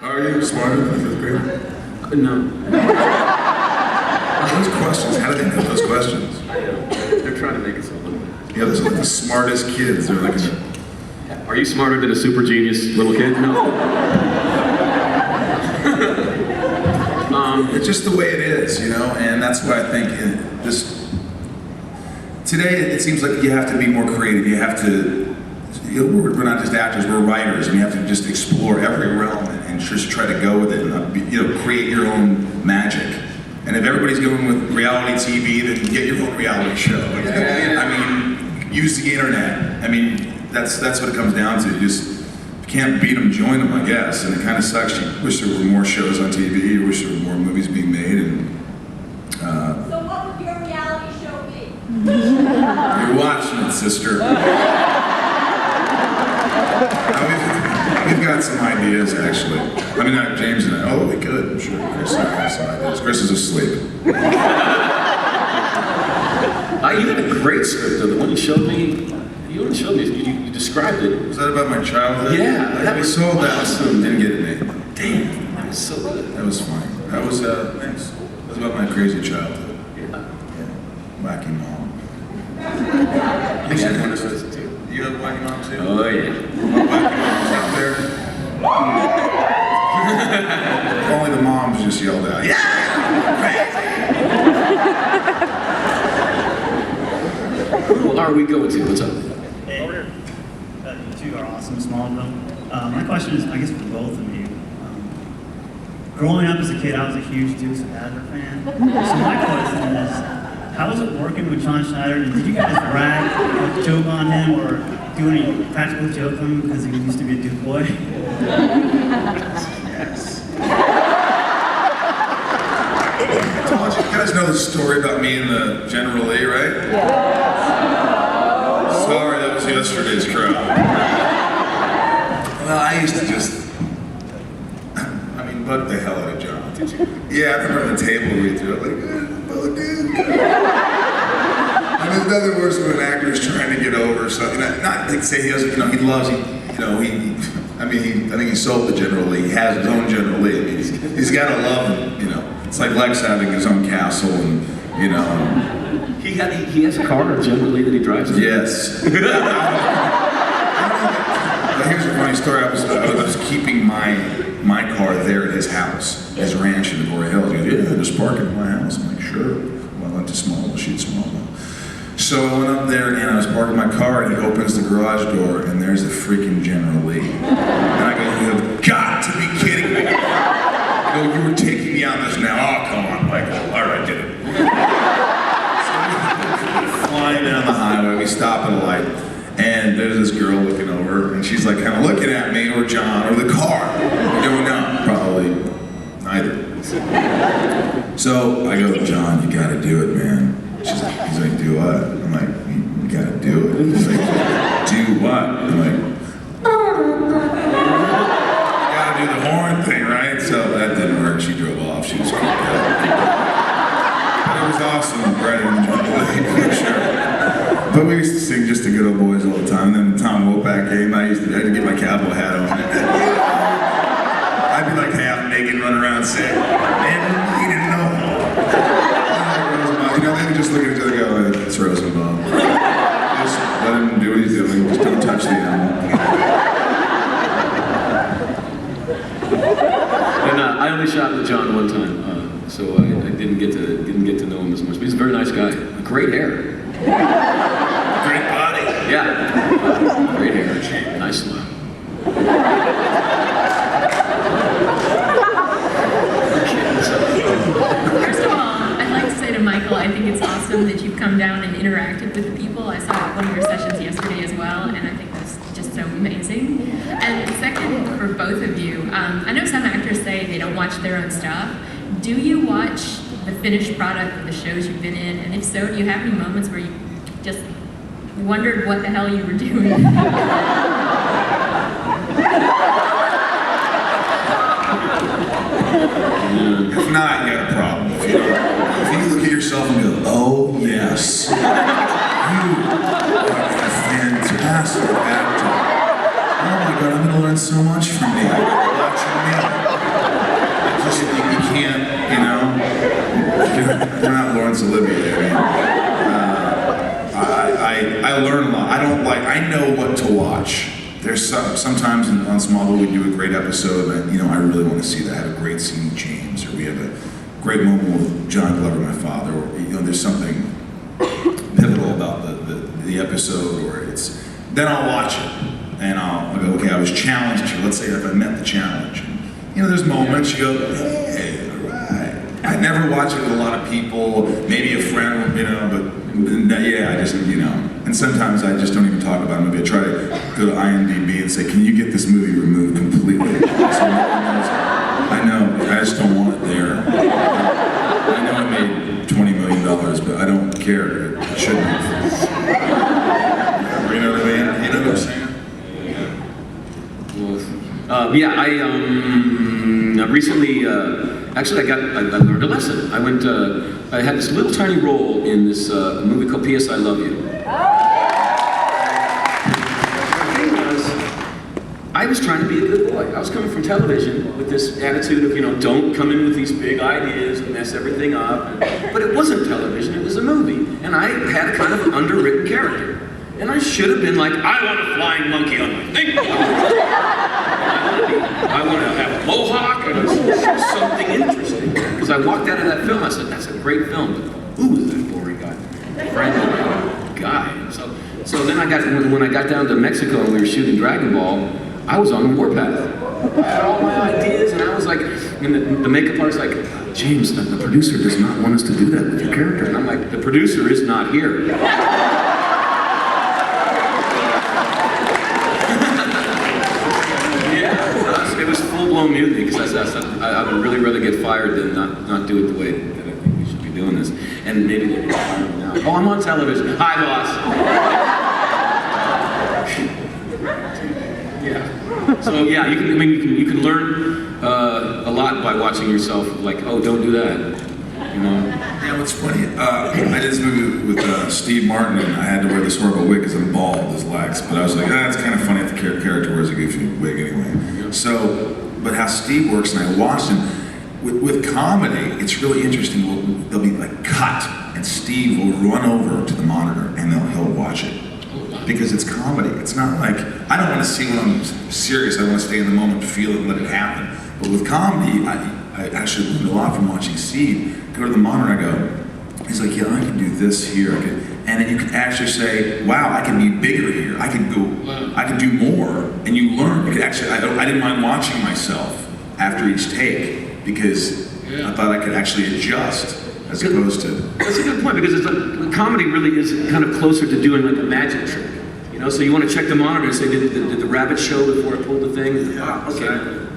Are you smarter than a fifth grader? No. Those questions, how do they know those questions? They're trying to make it so little. Yeah, those are like the smartest kids. They're like, Are you smarter than a super genius little kid? No. it's just the way it is, you know, and that's why I think today it seems like you have to be more creative. You have to, we're not just actors, we're writers, and you have to just explore every realm and just try to go with it and create your own magic. And if everybody's going with reality TV, then get your own reality show. I mean, use the internet. I mean, that's what it comes down to. You just can't beat them, join them, I guess. And it kind of sucks. You wish there were more shows on TV. You wish there were more movies being made. And So what would your reality show be? you're watching it, sister. We've got some ideas, actually. I mean, not James and I. Oh, we could. I'm sure Chris has some ideas. Chris is asleep. You had a great script, though. The one you showed me. You described it. Was that about my childhood? Yeah. We sold that. Awesome. Didn't get it made. Damn, that was so good. That was funny. That was nice. That was about my crazy childhood. Yeah. Wacky mom. You had one of those too. You have wacky mom too? Oh yeah. Wacky moms out there. Only the moms just yelled out, yeah! Who are we going to? What's up? Hey, you two are awesome, Smallville. My question is, I guess, for both of you. Growing up as a kid, I was a huge Dukes of Hazzard fan. So my question is, how was it working with John Schneider? And did you guys brag, joke on him, or do any practical joke on him because he used to be a Duke boy? Yes. You guys know the story about me and the General Lee, right? Sorry, that was yesterday's crowd. Well, I used to just, butt the hell out of John. Did you? Yeah, I remember the table read through it, like, oh, dude. And there's nothing worse when an actor is trying to get over something. Not to say he doesn't, he loves, I think he sold the General Lee. He has his own General Lee. I mean, he's got to love him, It's like Lex having his own castle and, He has a car generally that he drives. Yes. But here's a funny story. I was keeping my car there at his house, his ranch in the Glory Hills. He goes, yeah, just park it in my house. I'm like, sure. Well, I went to Smallville, she's Smallville. So I went up there and I was parking my car and he opens the garage door and there's a freaking General Lee. And I go, you have got to be kidding me. I go, you were taking me out this now. Oh, come on, Michael. All right, get it. So we're flying down the highway, we stop at a light. And there's this girl looking over, and she's like kind of looking at me, or John, or the car. No, probably neither. So I go, John, you gotta do it, man. He's like, do what? I'm like, you gotta do it. He's like, do what? I'm like, you gotta do the horn thing, right? So that didn't work. She drove off. She was creeped out. But it was awesome. Right in the for sure. But we used to sing Just the Good Old Boys all the time. And then Tom Wopak came. I had to get my cowboy hat on. I'd be like half naked, running around saying, man, you didn't know. They would just look at each other and go, it's Rosenbaum. Just let him do what he's doing. Just don't touch the animal. And I only shot with John one time, so I didn't get to know him as much. But he's a very nice guy. Great hair. Great body. Yeah. Great hair. Nice smile. First of all, I'd like to say to Michael, I think it's awesome that you've come down and interacted with the people. I saw one of your sessions yesterday as well, and I think that's just so amazing. And second, for both of you, I know some actors say they don't watch their own stuff. Do you watch the finished product of the shows you've been in? And if so, do you have any moments where you just wondered what the hell you were doing? If not, you got a problem. If you look at yourself and go, oh yes, you are a fantastic actor. Oh my God, I'm gonna learn so much from you. Watching me. Laurence Olivier. I learn a lot. I know what to watch. There's sometimes on Smallville we do a great episode that, I really want to see that. Have a great scene with James, or we have a great moment with John Glover, my father, or, there's something pivotal about the episode, or then I'll watch it, and I'll go, okay, I was challenged here. Let's say if I met the challenge. And, there's moments you go, hey, all right. I never watch it with a lot of people, maybe a friend, but yeah, I just, and sometimes I just don't even talk about a movie. I try to go to IMDb and say, can you get this movie removed completely? So I know, I just don't want it there. I know I made $20 million, but I don't care. It shouldn't have. You know what I mean? You know what I'm saying? I recently, actually I learned a lesson. I had this little tiny role in this movie called P.S. I Love You. I was trying to be a good boy. I was coming from television with this attitude of, don't come in with these big ideas and mess everything up. But it wasn't television, it was a movie. And I had a kind of an underwritten character. And I should have been like, I want a flying monkey on my thing. I want to have a mohawk and something interesting. Because I walked out of that film, I said, that's a great film. But who is that boring guy? Random guy. So then when I got down to Mexico and we were shooting Dragon Ball, I was on the warpath. I had all my ideas, and I was like, and the makeup artist's like, James, the producer does not want us to do that with your character. And I'm like, the producer is not here. It was full-blown mutiny, because I would really rather get fired than not do it the way that I think we should be doing this. And maybe they can fire me now. Oh, I'm on television. Hi, boss. Yeah. So yeah, you can learn a lot by watching yourself. Like, oh, don't do that. Yeah, what's funny? I did this movie with Steve Martin, and I had to wear this horrible wig because I'm bald as Lex. But I was like, it's kind of funny if the character wears a goofy wig anyway. So, but how Steve works, and I watched him with comedy. It's really interesting. They'll be like cut, and Steve will run over to the monitor, and he'll watch it. Because it's comedy. It's not like, I don't want to see when I'm serious. I want to stay in the moment, feel it, and let it happen. But with comedy, I actually learned a lot from watching Steve. Go to the monitor, I go, he's like, yeah, I can do this here. And then you can actually say, wow, I can be bigger here. I can do more. And you learn. You could actually, I didn't mind watching myself after each take, because I thought I could actually adjust. As opposed to... That's a good point, because comedy really is kind of closer to doing like a magic trick. So you want to check the monitor and say, did the rabbit show before it pulled the thing? Yeah, okay. Exactly.